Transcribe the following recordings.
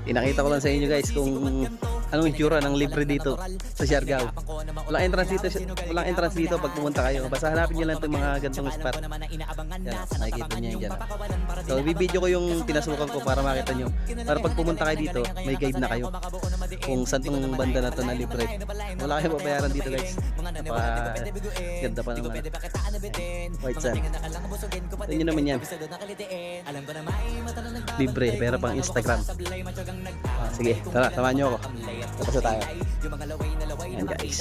Pinakita ko lang sa inyo guys kung anong itsura ng libre dito sa Siargao. Walang entrance dito pag pumunta kayo. Basta hanapin niyo lang itong mga gantong spot. Yan, nakikita niyo yan dyan. So bibidyo ko yung pinasukan ko para makita niyo. Para pag pumunta kayo dito, may guide na kayo kung saan tong banda na to na libre. Wala kayong babayaran dito guys. Ganda pa naman. White sand. Ito nyo naman yan. Libre pero pang Instagram. Sige, tara, samahan nyo ako. Tapos na tayo. Ayan guys.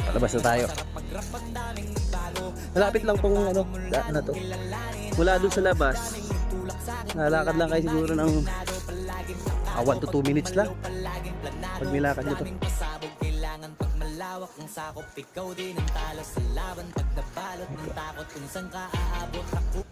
Palabas na tayo. Malapit lang tong ano, daan na to. Mula doon sa labas, nalakad lang kayo siguro ng 1 to 2 minutes lang. Pag nilakad nyo to. Malawak ng sakop, ikaw din ang talo sa laban. Pag nabalot ng takot kung saan ka aabot ako.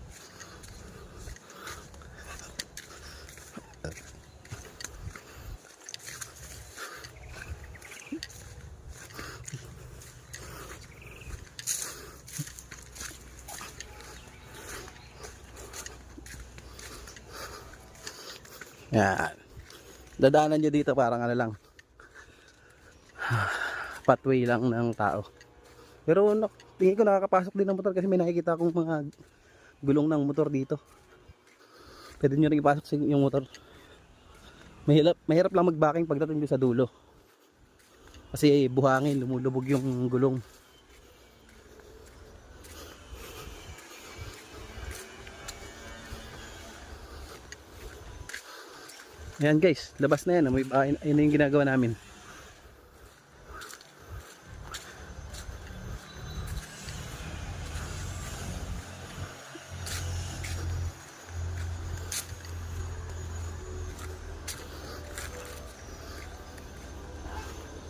Yan. Dadaanan nyo dito parang ano lang, pathway lang ng tao. Pero tingin ko nakakapasok din ng motor kasi may nakikita akong mga gulong ng motor dito. Pwede nyo rin ipasok yung motor. Mahirap lang mag-backing pagdating sa dulo. Kasi buhangin, lumulubog yung gulong. Ayan guys, labas na yan. Ayun na yung ginagawa namin.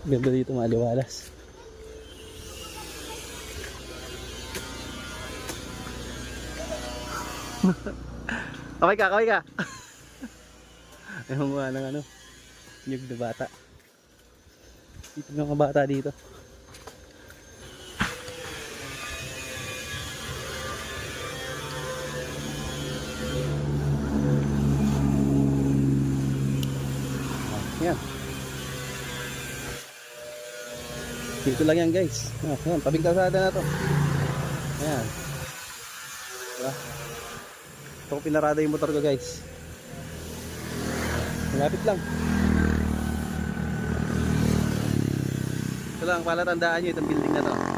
Ganda dito, maliwalas. Okay ka. Ayaw mga ng ano, nyug na bata. Dito mga bata dito. Yan. Dito lang yan guys. Yan, tabing kalsada na to. Ayan. Diba? Ito ko pinarada yung motor ko guys. Malapit lang. Ito lang, palatandaan nyo itong building na to.